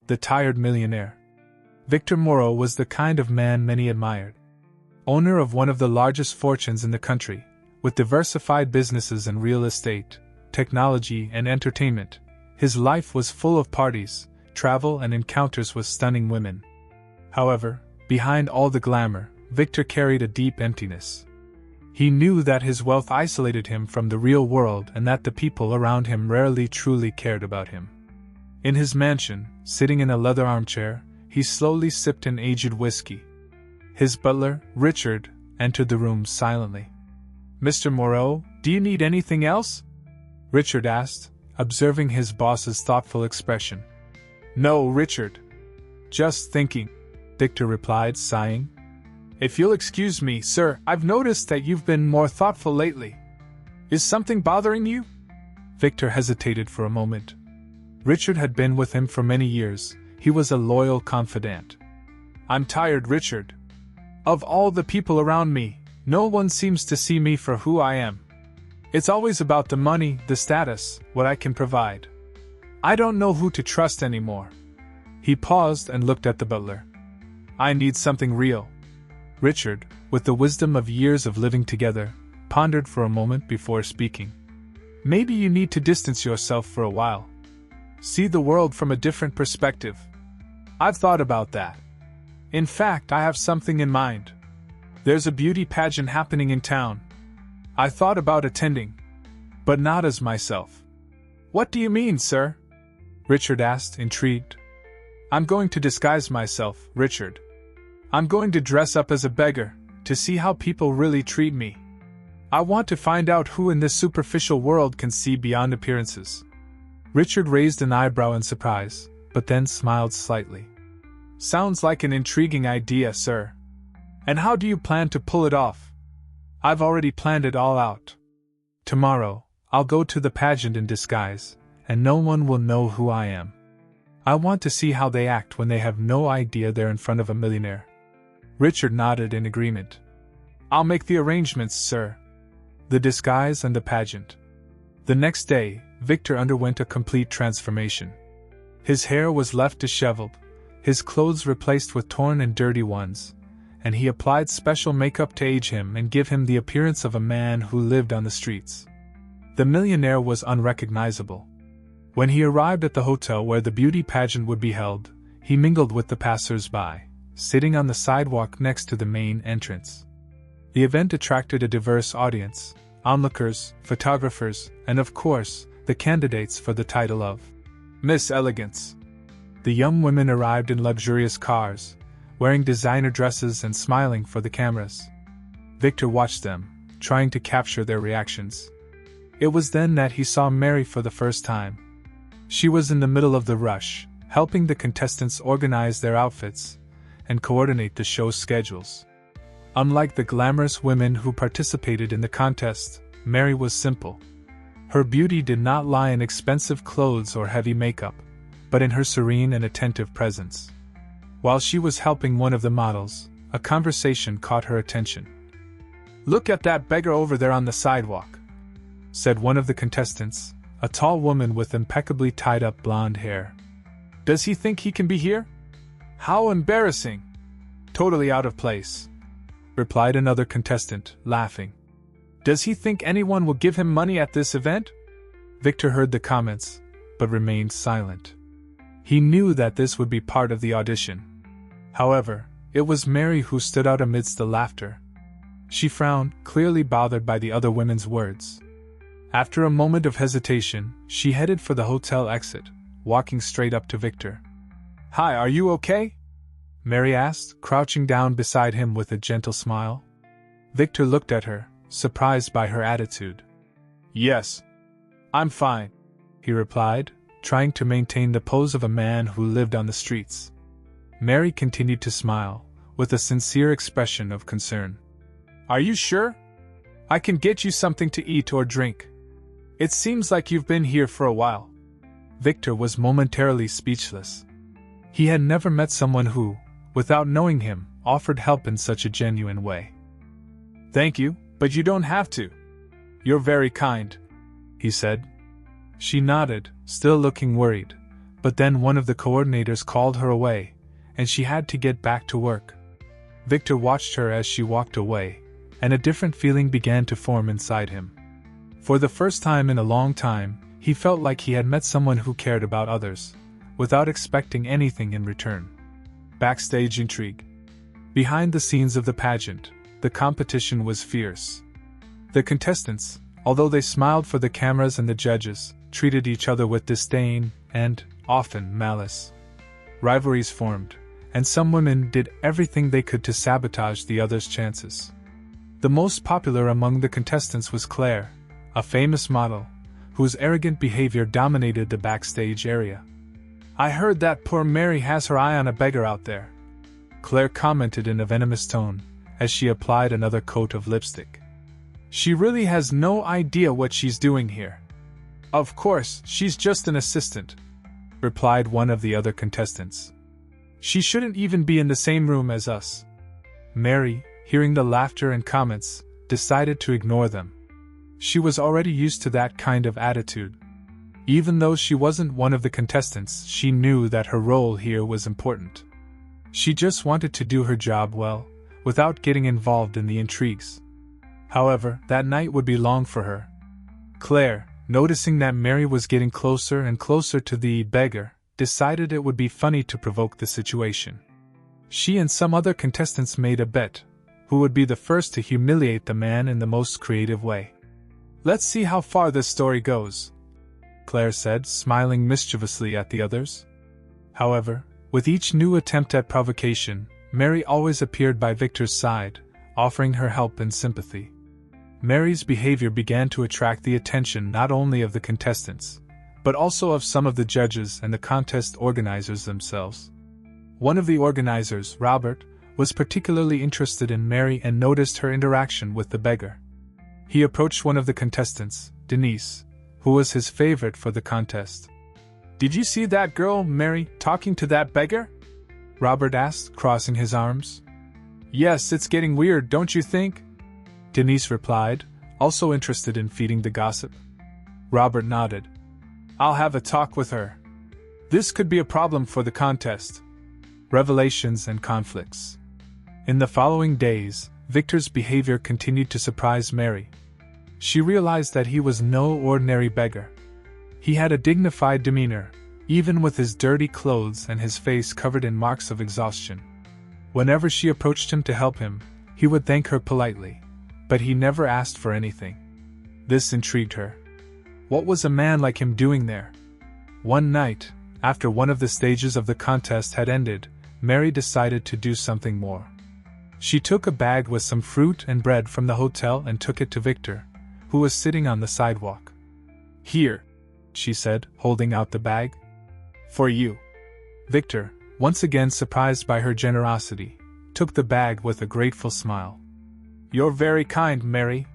The Tired Millionaire. Victor Moreau was the kind of man many admired. Owner of one of the largest fortunes in the country, with diversified businesses in real estate, technology, and entertainment, his life was full of parties, travel, and encounters with stunning women. However, behind all the glamour, Victor carried a deep emptiness. He knew that his wealth isolated him from the real world and that the people around him rarely truly cared about him. In his mansion, sitting in a leather armchair, he slowly sipped an aged whiskey. His butler, Richard, entered the room silently. "Mr. Moreau, do you need anything else?" Richard asked, observing his boss's thoughtful expression. "No, Richard. Just thinking," Victor replied, sighing. "If you'll excuse me, sir, I've noticed that you've been more thoughtful lately. Is something bothering you?" Victor hesitated for a moment. Richard had been with him for many years. He was a loyal confidant. "I'm tired, Richard. Of all the people around me, no one seems to see me for who I am. It's always about the money, the status, what I can provide. I don't know who to trust anymore." He paused and looked at the butler. "I need something real." Richard, with the wisdom of years of living together, pondered for a moment before speaking. "Maybe you need to distance yourself for a while. See the world from a different perspective. I've thought about that. In fact, I have something in mind. There's a beauty pageant happening in town. I thought about attending, but not as myself." "What do you mean, sir?" Richard asked, intrigued. "I'm going to disguise myself, Richard. I'm going to dress up as a beggar, to see how people really treat me. I want to find out who in this superficial world can see beyond appearances." Richard raised an eyebrow in surprise, but then smiled slightly. "Sounds like an intriguing idea, sir. And how do you plan to pull it off?" "I've already planned it all out. Tomorrow, I'll go to the pageant in disguise, and no one will know who I am. I want to see how they act when they have no idea they're in front of a millionaire." Richard nodded in agreement. "I'll make the arrangements, sir." The disguise and the pageant. The next day, Victor underwent a complete transformation. His hair was left disheveled, his clothes replaced with torn and dirty ones, and he applied special makeup to age him and give him the appearance of a man who lived on the streets. The millionaire was unrecognizable. When he arrived at the hotel where the beauty pageant would be held, he mingled with the passers-by, sitting on the sidewalk next to the main entrance. The event attracted a diverse audience: onlookers, photographers, and of course, the candidates for the title of Miss Elegance. The young women arrived in luxurious cars, wearing designer dresses and smiling for the cameras. Victor watched them, trying to capture their reactions. It was then that he saw Mary for the first time. She was in the middle of the rush, helping the contestants organize their outfits and coordinate the show's schedules. Unlike the glamorous women who participated in the contest, Mary was simple. Her beauty did not lie in expensive clothes or heavy makeup, but in her serene and attentive presence. While she was helping one of the models, a conversation caught her attention. "Look at that beggar over there on the sidewalk," said one of the contestants, a tall woman with impeccably tied-up blonde hair. "Does he think he can be here? How embarrassing!" "Totally out of place," replied another contestant, laughing. "Does he think anyone will give him money at this event?" Victor heard the comments, but remained silent. He knew that this would be part of the audition. However, it was Mary who stood out amidst the laughter. She frowned, clearly bothered by the other women's words. After a moment of hesitation, she headed for the hotel exit, walking straight up to Victor. "Hi, are you okay?" Mary asked, crouching down beside him with a gentle smile. Victor looked at her, surprised by her attitude. "Yes, I'm fine," he replied, trying to maintain the pose of a man who lived on the streets. Mary continued to smile, with a sincere expression of concern. "Are you sure? I can get you something to eat or drink. It seems like you've been here for a while." Victor was momentarily speechless. He had never met someone who, without knowing him, offered help in such a genuine way. "Thank you, but you don't have to. You're very kind," he said. She nodded, still looking worried, But then one of the coordinators called her away, and she had to get back to work. Victor watched her as she walked away, and a different feeling began to form inside him. For the first time in a long time, he felt like he had met someone who cared about others, without expecting anything in return. Backstage intrigue. Behind the scenes of the pageant, the competition was fierce. The contestants, although they smiled for the cameras and the judges, treated each other with disdain and, often, malice. Rivalries formed, and some women did everything they could to sabotage the others' chances. The most popular among the contestants was Claire, a famous model, whose arrogant behavior dominated the backstage area. "I heard that poor Mary has her eye on a beggar out there," Claire commented in a venomous tone, as she applied another coat of lipstick. "She really has no idea what she's doing here." "Of course, she's just an assistant," replied one of the other contestants. "She shouldn't even be in the same room as us." Mary, hearing the laughter and comments, decided to ignore them. She was already used to that kind of attitude. Even though she wasn't one of the contestants, she knew that her role here was important. She just wanted to do her job well, without getting involved in the intrigues. However, that night would be long for her. Claire, noticing that Mary was getting closer and closer to the beggar, decided it would be funny to provoke the situation. She and some other contestants made a bet, who would be the first to humiliate the man in the most creative way. "Let's see how far this story goes," Claire said, smiling mischievously at the others. However, with each new attempt at provocation, Mary always appeared by Victor's side, offering her help and sympathy. Mary's behavior began to attract the attention not only of the contestants, but also of some of the judges and the contest organizers themselves. One of the organizers, Robert, was particularly interested in Mary and noticed her interaction with the beggar. He approached one of the contestants, Denise, who was his favorite for the contest. "Did you see that girl, Mary, talking to that beggar?" Robert asked, crossing his arms. "Yes, it's getting weird, don't you think?" Denise replied, also interested in feeding the gossip. Robert nodded. "I'll have a talk with her. This could be a problem for the contest." Revelations and conflicts. In the following days, Victor's behavior continued to surprise Mary. She realized that he was no ordinary beggar. He had a dignified demeanor, even with his dirty clothes and his face covered in marks of exhaustion. Whenever she approached him to help him, he would thank her politely, but he never asked for anything. This intrigued her. What was a man like him doing there? One night, after one of the stages of the contest had ended, Mary decided to do something more. She took a bag with some fruit and bread from the hotel and took it to Victor, who was sitting on the sidewalk. "Here," she said, holding out the bag. "For you." Victor, once again surprised by her generosity, took the bag with a grateful smile. "You're very kind, Mary.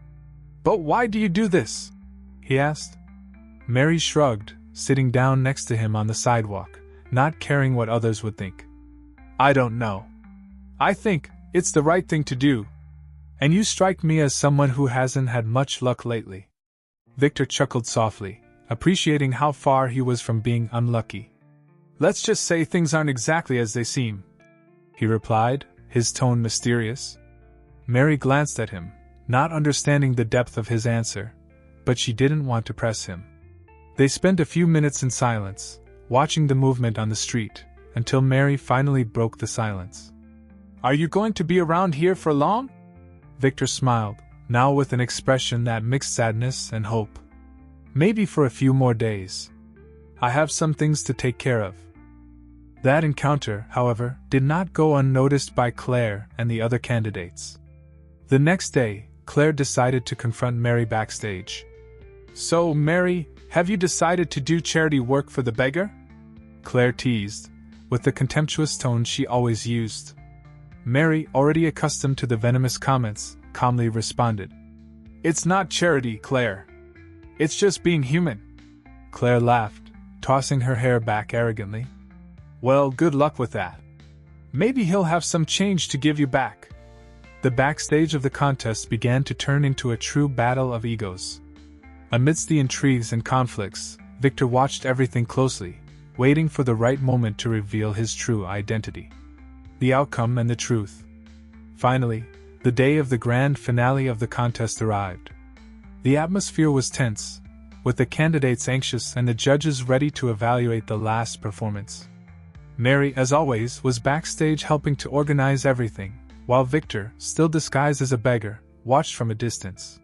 But why do you do this?" he asked. Mary shrugged, sitting down next to him on the sidewalk, not caring what others would think. "I don't know. I think it's the right thing to do. And you strike me as someone who hasn't had much luck lately." Victor chuckled softly, appreciating how far he was from being unlucky. "Let's just say things aren't exactly as they seem," he replied, his tone mysterious. Mary glanced at him, not understanding the depth of his answer, but she didn't want to press him. They spent a few minutes in silence, watching the movement on the street, until Mary finally broke the silence. "Are you going to be around here for long?" Victor smiled, now with an expression that mixed sadness and hope. "Maybe for a few more days. I have some things to take care of." That encounter, however, did not go unnoticed by Claire and the other candidates. The next day, Claire decided to confront Mary backstage. "So, Mary, have you decided to do charity work for the beggar?" Claire teased, with the contemptuous tone she always used. Mary, already accustomed to the venomous comments, calmly responded. "It's not charity, Claire. It's just being human." Claire laughed, tossing her hair back arrogantly. "Well, good luck with that. Maybe he'll have some change to give you back." The backstage of the contest began to turn into a true battle of egos. Amidst the intrigues and conflicts, Victor watched everything closely, waiting for the right moment to reveal his true identity. The outcome and the truth. Finally, the day of the grand finale of the contest arrived. The atmosphere was tense, with the candidates anxious and the judges ready to evaluate the last performance. Mary, as always, was backstage helping to organize everything, while Victor, still disguised as a beggar, watched from a distance.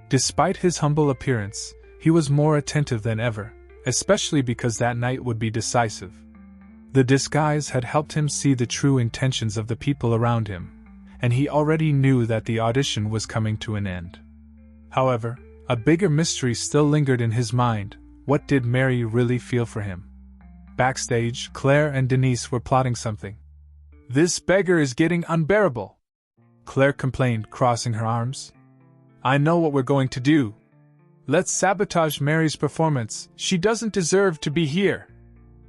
Despite his humble appearance, he was more attentive than ever, especially because that night would be decisive. The disguise had helped him see the true intentions of the people around him, and he already knew that the audition was coming to an end. However, a bigger mystery still lingered in his mind. What did Mary really feel for him? Backstage, Claire and Denise were plotting something. "This beggar is getting unbearable," Claire complained, crossing her arms. "I know what we're going to do. Let's sabotage Mary's performance. She doesn't deserve to be here,"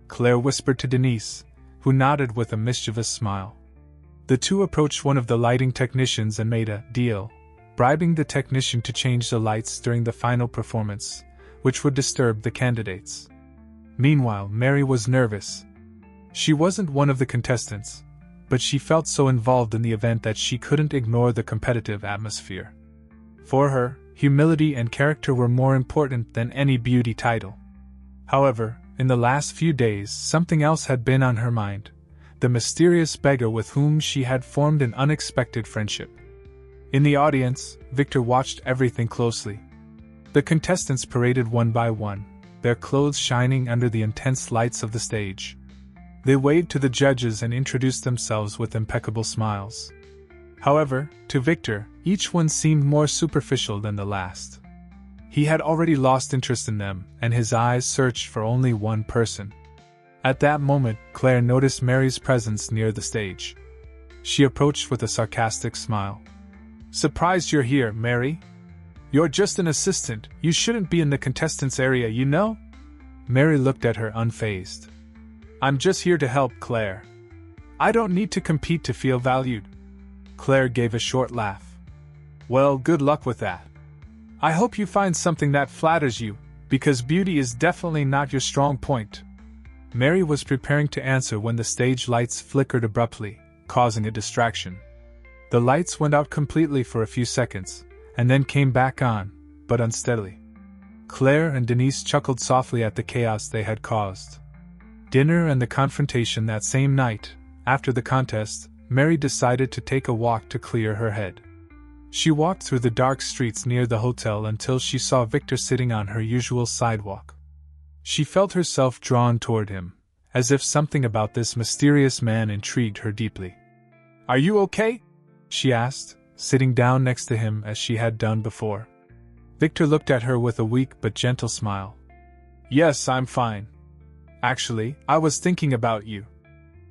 Claire whispered to Denise, who nodded with a mischievous smile. The two approached one of the lighting technicians and made a deal, bribing the technician to change the lights during the final performance, which would disturb the candidates. Meanwhile, Mary was nervous. She wasn't one of the contestants, but she felt so involved in the event that she couldn't ignore the competitive atmosphere. For her, humility and character were more important than any beauty title. However, in the last few days, something else had been on her mind: the mysterious beggar with whom she had formed an unexpected friendship. In the audience, Victor watched everything closely. The contestants paraded one by one, their clothes shining under the intense lights of the stage. They waved to the judges and introduced themselves with impeccable smiles. However, to Victor, each one seemed more superficial than the last. He had already lost interest in them, and his eyes searched for only one person. At that moment, Claire noticed Mary's presence near the stage. She approached with a sarcastic smile. "Surprised you're here, Mary? You're just an assistant, you shouldn't be in the contestants' area, you know?" Mary looked at her unfazed. "I'm just here to help, Claire. I don't need to compete to feel valued." Claire gave a short laugh. "Well, good luck with that. I hope you find something that flatters you, because beauty is definitely not your strong point." Mary was preparing to answer when the stage lights flickered abruptly, causing a distraction. The lights went out completely for a few seconds, and then came back on, but unsteadily. Claire and Denise chuckled softly at the chaos they had caused. Dinner and the confrontation that same night. After the contest, Mary decided to take a walk to clear her head. She walked through the dark streets near the hotel until she saw Victor sitting on her usual sidewalk. She felt herself drawn toward him, as if something about this mysterious man intrigued her deeply. "Are you okay?" she asked, sitting down next to him as she had done before. Victor looked at her with a weak but gentle smile. "Yes, I'm fine. Actually, I was thinking about you."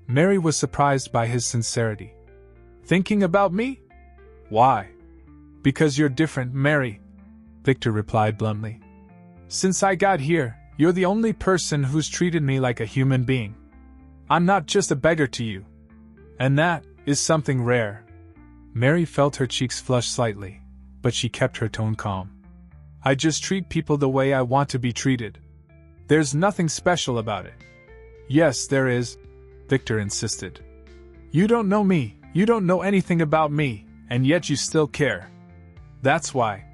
Mary was surprised by his sincerity. "Thinking about me? Why?" "Because you're different, Mary," Victor replied bluntly. "Since I got here, you're the only person who's treated me like a human being. I'm not just a beggar to you. And that is something rare." Mary felt her cheeks flush slightly, but she kept her tone calm. "I just treat people the way I want to be treated. There's nothing special about it." "Yes, there is," Victor insisted. "You don't know me, you don't know anything about me, and yet you still care. That's why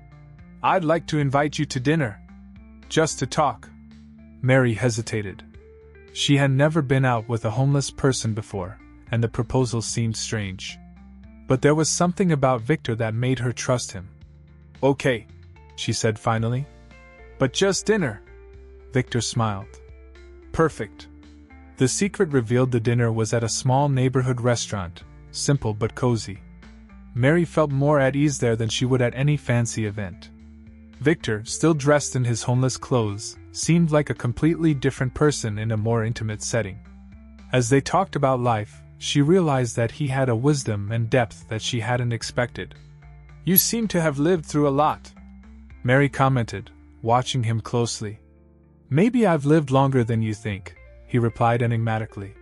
I'd like to invite you to dinner. Just to talk." Mary hesitated. She had never been out with a homeless person before, and the proposal seemed strange. But there was something about Victor that made her trust him. "Okay," she said finally. "But just dinner." Victor smiled. "Perfect." The secret revealed the dinner was at a small neighborhood restaurant, simple but cozy. Mary felt more at ease there than she would at any fancy event. Victor, still dressed in his homeless clothes, seemed like a completely different person in a more intimate setting. As they talked about life, she realized that he had a wisdom and depth that she hadn't expected. "You seem to have lived through a lot," Mary commented, watching him closely. "Maybe I've lived longer than you think," he replied enigmatically.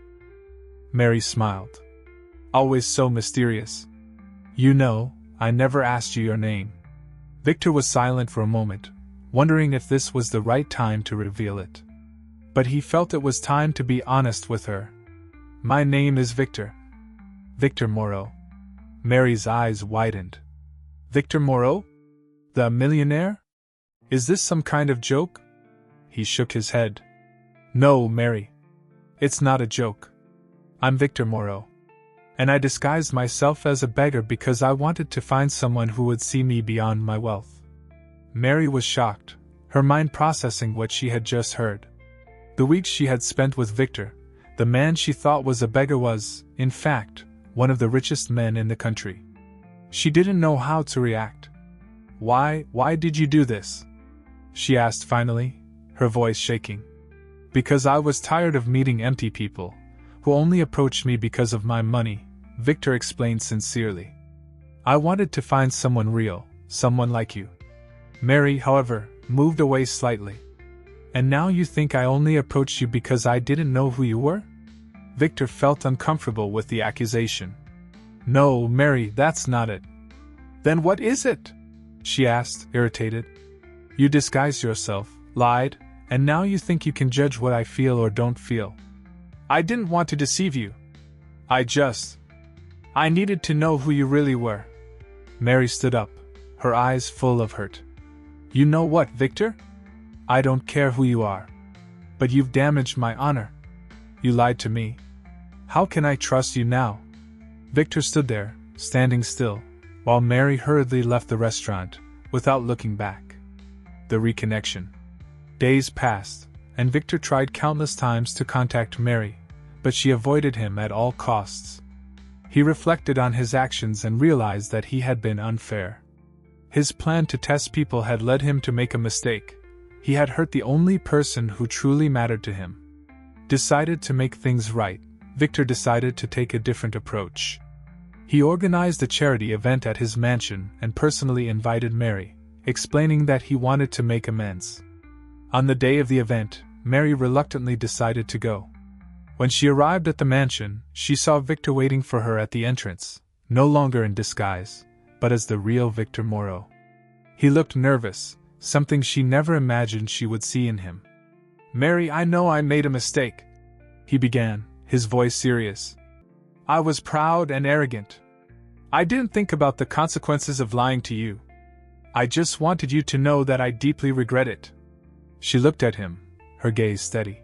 Mary smiled. "Always so mysterious. You know, I never asked you your name." Victor was silent for a moment, wondering if this was the right time to reveal it. But he felt it was time to be honest with her. "My name is Victor. Victor Moreau." Mary's eyes widened. "Victor Moreau? The millionaire? Is this some kind of joke?" He shook his head. "No, Mary. It's not a joke. I'm Victor Moreau. And I disguised myself as a beggar because I wanted to find someone who would see me beyond my wealth." Mary was shocked, her mind processing what she had just heard. The weeks she had spent with Victor, the man she thought was a beggar was, in fact, one of the richest men in the country. She didn't know how to react. Why did you do this?" she asked finally, her voice shaking. "Because I was tired of meeting empty people, who only approached me because of my money," Victor explained sincerely. "I wanted to find someone real, someone like you." Mary, however, moved away slightly. "And now you think I only approached you because I didn't know who you were?" Victor felt uncomfortable with the accusation. "No, Mary, that's not it." "Then what is it?" she asked, irritated. "You disguised yourself, lied, and now you think you can judge what I feel or don't feel." "I didn't want to deceive you. I needed to know who you really were." Mary stood up, her eyes full of hurt. "You know what, Victor? I don't care who you are. But you've damaged my honor. You lied to me. How can I trust you now?" Victor stood there, standing still, while Mary hurriedly left the restaurant, without looking back. The reconnection. Days passed, and Victor tried countless times to contact Mary, but she avoided him at all costs. He reflected on his actions and realized that he had been unfair. His plan to test people had led him to make a mistake. He had hurt the only person who truly mattered to him. Decided to make things right, Victor decided to take a different approach. He organized a charity event at his mansion and personally invited Mary, explaining that he wanted to make amends. On the day of the event, Mary reluctantly decided to go. When she arrived at the mansion, she saw Victor waiting for her at the entrance, no longer in disguise, but as the real Victor Moreau. He looked nervous, something she never imagined she would see in him. "Mary, I know I made a mistake," he began, his voice serious. "I was proud and arrogant. I didn't think about the consequences of lying to you. I just wanted you to know that I deeply regret it." She looked at him, her gaze steady.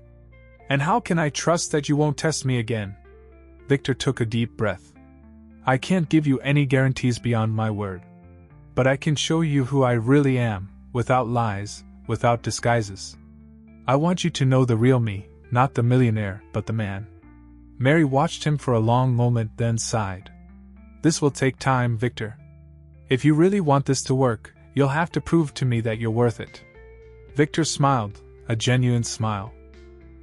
"And how can I trust that you won't test me again?" Victor took a deep breath. "I can't give you any guarantees beyond my word. But I can show you who I really am, without lies, without disguises. I want you to know the real me, not the millionaire, but the man." Mary watched him for a long moment, then sighed. "This will take time, Victor. If you really want this to work, you'll have to prove to me that you're worth it." Victor smiled, a genuine smile.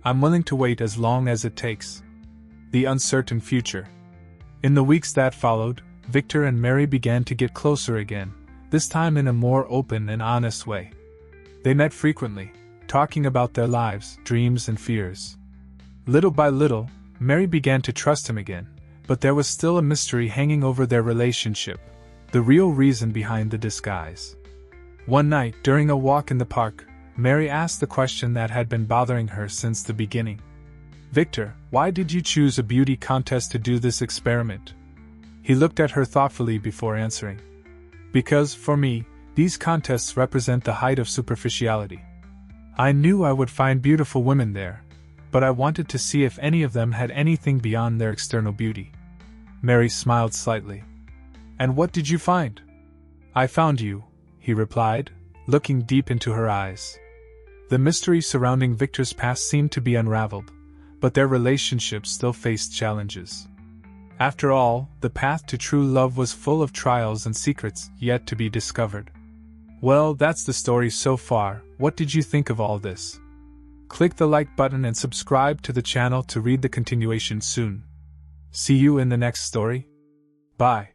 "I'm willing to wait as long as it takes." The uncertain future. In the weeks that followed, Victor and Mary began to get closer again, this time in a more open and honest way. They met frequently, talking about their lives, dreams, and fears. Little by little, Mary began to trust him again, but there was still a mystery hanging over their relationship, the real reason behind the disguise. One night, during a walk in the park, Mary asked the question that had been bothering her since the beginning. "Victor, why did you choose a beauty contest to do this experiment?" He looked at her thoughtfully before answering. "Because, for me, these contests represent the height of superficiality. I knew I would find beautiful women there, but I wanted to see if any of them had anything beyond their external beauty." Mary smiled slightly. "And what did you find?" "I found you," he replied, looking deep into her eyes. The mystery surrounding Victor's past seemed to be unraveled, but their relationship still faced challenges. After all, the path to true love was full of trials and secrets yet to be discovered. Well, that's the story so far. What did you think of all this? Click the like button and subscribe to the channel to read the continuation soon. See you in the next story. Bye.